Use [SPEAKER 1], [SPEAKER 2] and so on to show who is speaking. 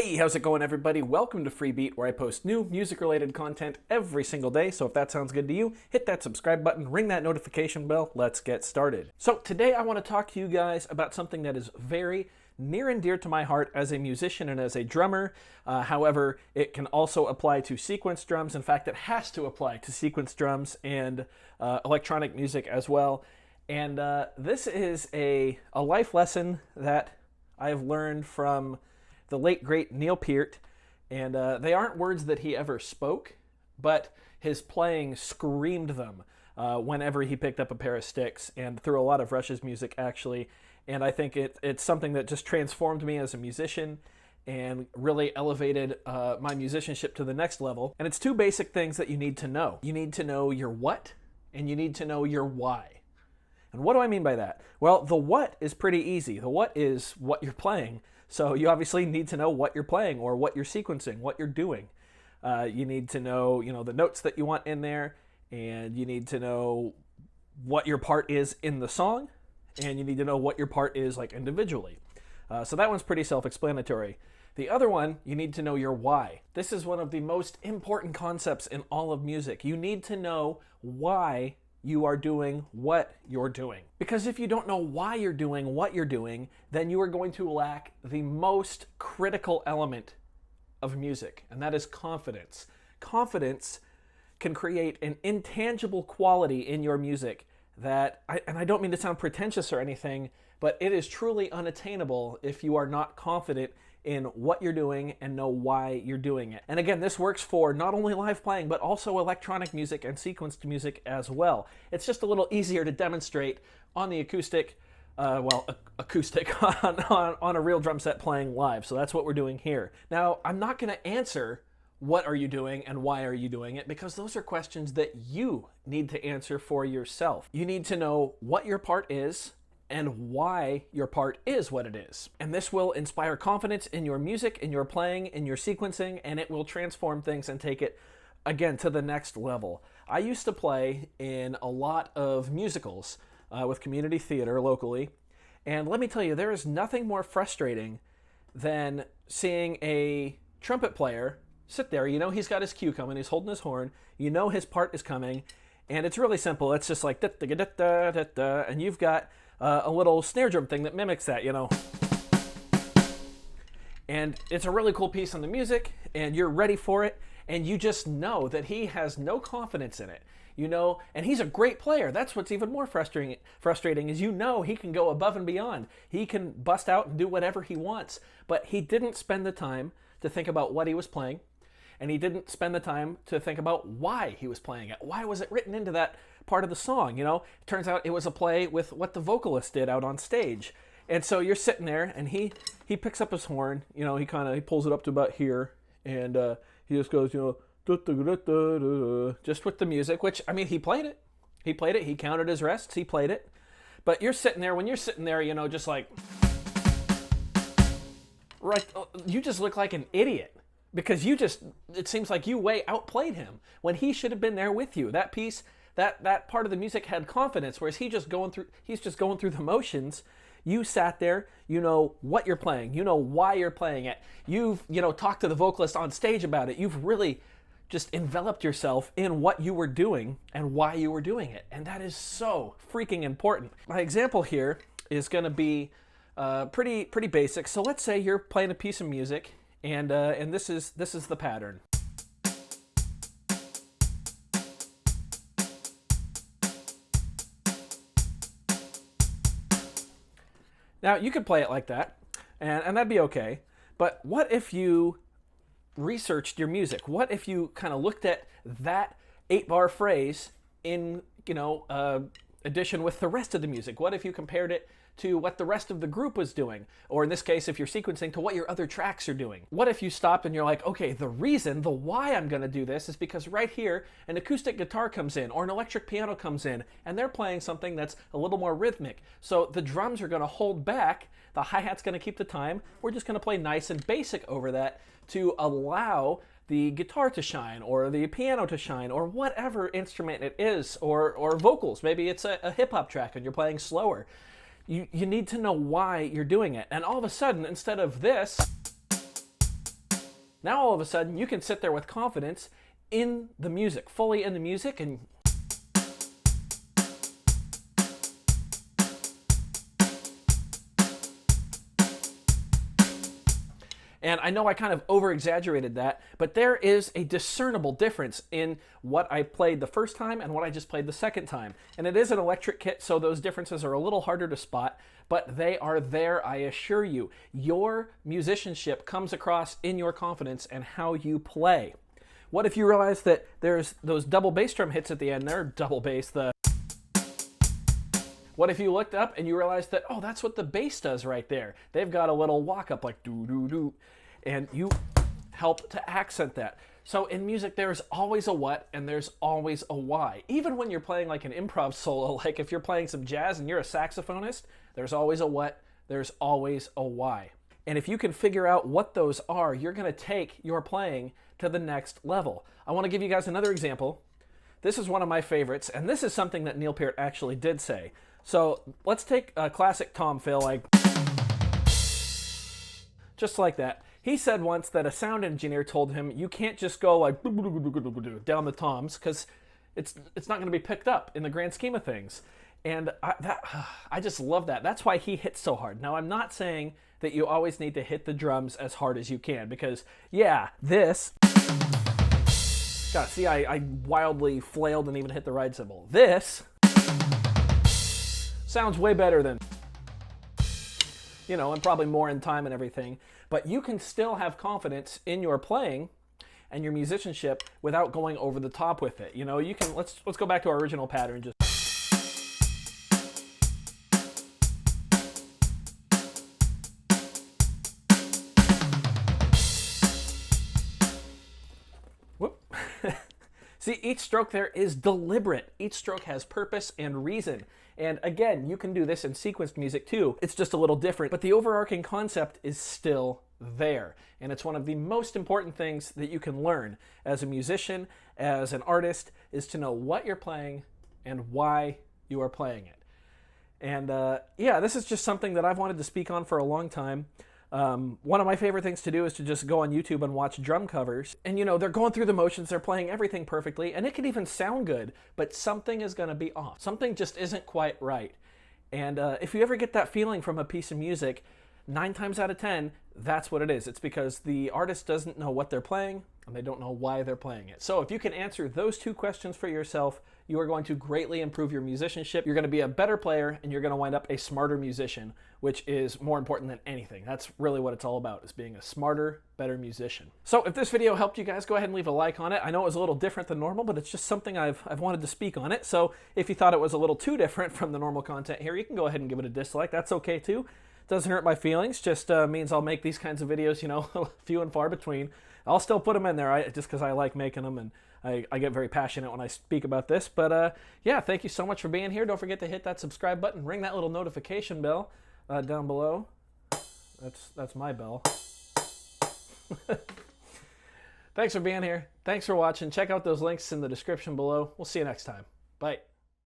[SPEAKER 1] Hey, how's it going, everybody? Welcome to Freebeat, where I post new music-related content every single day. So if that sounds good to you, hit that subscribe button, ring that notification bell. Let's get started. So today I want to talk to you guys about something that is very near and dear to my heart as a musician and as a drummer. However, it can also apply to sequence drums. In fact, it has to apply to sequence drums and electronic music as well. And this is a life lesson that I have learned from the late, great Neil Peart, and they aren't words that he ever spoke, but his playing screamed them whenever he picked up a pair of sticks, and through a lot of Rush's music, actually. And I think it's something that just transformed me as a musician and really elevated my musicianship to the next level. And it's two basic things that you need to know. You need to know your what, and you need to know your why. And what do I mean by that? Well, the what is pretty easy. The what is what you're playing. So you obviously need to know what you're playing or what you're sequencing, what you're doing. You need to know, the notes that you want in there, and you need to know what your part is in the song, and you need to know what your part is like individually. So that one's pretty self-explanatory. The other one, you need to know your why. This is one of the most important concepts in all of music. You need to know why you are doing what you're doing. Because if you don't know why you're doing what you're doing, then you are going to lack the most critical element of music, and that is confidence. Confidence can create an intangible quality in your music that, and I don't mean to sound pretentious or anything, but it is truly unattainable if you are not confident in what you're doing and know why you're doing it. And again, this works for not only live playing, but also electronic music and sequenced music as well. It's just a little easier to demonstrate on the acoustic, acoustic on a real drum set playing live. So that's what we're doing here. Now, I'm not going to answer what are you doing and why are you doing it, because those are questions that you need to answer for yourself. You need to know what your part is and why your part is what it is. And this will inspire confidence in your music, in your playing, in your sequencing, and it will transform things and take it, again, to the next level. I used to play in a lot of musicals with community theater locally, and let me tell you, there is nothing more frustrating than seeing a trumpet player sit there. He's got his cue coming, he's holding his horn, his part is coming, and it's really simple. It's just like da-da-da-da-da-da, and you've got a little snare drum thing that mimics that, And it's a really cool piece on the music, and you're ready for it, and you just know that he has no confidence in it, and he's a great player. That's what's even more frustrating is he can go above and beyond. He can bust out and do whatever he wants, but he didn't spend the time to think about what he was playing, and he didn't spend the time to think about why he was playing it. Why was it written into that part of the song? It turns out it was a play with what the vocalist did out on stage. And so you're sitting there, and he picks up his horn, he pulls it up to about here, and he just goes, just with the music, which, he played it. He counted his rests, he played it. But you're sitting there, when you're sitting there, just like, right, you just look like an idiot. Because it seems like you way outplayed him when he should have been there with you. That piece, that part of the music had confidence, whereas he's just going through the motions. You sat there, you know what you're playing, you know why you're playing it. You've, talked to the vocalist on stage about it. You've really just enveloped yourself in what you were doing and why you were doing it. And that is so freaking important. My example here is going to be pretty basic. So let's say you're playing a piece of music, and this is the pattern. Now, you could play it like that, and that'd be okay, but what if you researched your music? What if you kind of looked at that 8-bar phrase in, addition with the rest of the music? What if you compared it to what the rest of the group was doing? Or in this case, if you're sequencing, to what your other tracks are doing? What if you stopped and you're like, okay, the why I'm going to do this is because right here, an acoustic guitar comes in or an electric piano comes in, and they're playing something that's a little more rhythmic. So the drums are going to hold back, the hi-hat's going to keep the time, we're just going to play nice and basic over that to allow the guitar to shine, or the piano to shine, or whatever instrument it is, or vocals. Maybe it's a hip-hop track and you're playing slower. You need to know why you're doing it. And all of a sudden, instead of this, Now all of a sudden you can sit there with confidence in the music, fully in the music, and I know I kind of over-exaggerated that, but there is a discernible difference in what I played the first time and what I just played the second time. And it is an electric kit, so those differences are a little harder to spot, but they are there, I assure you. Your musicianship comes across in your confidence and how you play. What if you realize that there's those double bass drum hits at the end there, double bass, what if you looked up and you realized that, oh, that's what the bass does right there. They've got a little walk up like doo-doo-doo, and you help to accent that. So in music, there's always a what and there's always a why. Even when you're playing like an improv solo, like if you're playing some jazz and you're a saxophonist, there's always a what, there's always a why. And if you can figure out what those are, you're gonna take your playing to the next level. I wanna give you guys another example. This is one of my favorites, and this is something that Neil Peart actually did say. So let's take a classic tom fill, like just like that. He said once that a sound engineer told him you can't just go like down the toms because it's not going to be picked up in the grand scheme of things. And I just love that. That's why he hits so hard. Now, I'm not saying that you always need to hit the drums as hard as you can because, yeah, this... God, see, I wildly flailed and even hit the ride cymbal. This sounds way better than, you know, and probably more in time and everything. But you can still have confidence in your playing and your musicianship without going over the top with it. You know, you can, let's go back to our original pattern. Just whoop. See, each stroke there is deliberate. Each stroke has purpose and reason. And again, you can do this in sequenced music too. It's just a little different, but the overarching concept is still there. And it's one of the most important things that you can learn as a musician, as an artist, is to know what you're playing and why you are playing it. And yeah, this is just something that I've wanted to speak on for a long time. One of my favorite things to do is to just go on YouTube and watch drum covers. And you know, they're going through the motions, they're playing everything perfectly, and it can even sound good, but something is going to be off. Something just isn't quite right. And if you ever get that feeling from a piece of music, 9 times out of 10, that's what it is. It's because the artist doesn't know what they're playing, and they don't know why they're playing it. So if you can answer those 2 questions for yourself, you are going to greatly improve your musicianship. You're going to be a better player, and you're going to wind up a smarter musician, which is more important than anything. That's really what it's all about, is being a smarter, better musician. So if this video helped you guys, go ahead and leave a like on it. I know it was a little different than normal, but it's just something I've wanted to speak on it. So if you thought it was a little too different from the normal content here, you can go ahead and give it a dislike. That's okay too. Doesn't hurt my feelings, just means I'll make these kinds of videos, you know, few and far between. I'll still put them in there just because I like making them, and I get very passionate when I speak about this. But yeah, thank you so much for being here. Don't forget to hit that subscribe button, ring that little notification bell down below. That's my bell. Thanks for being here. Thanks for watching. Check out those links in the description below. We'll see you next time. Bye.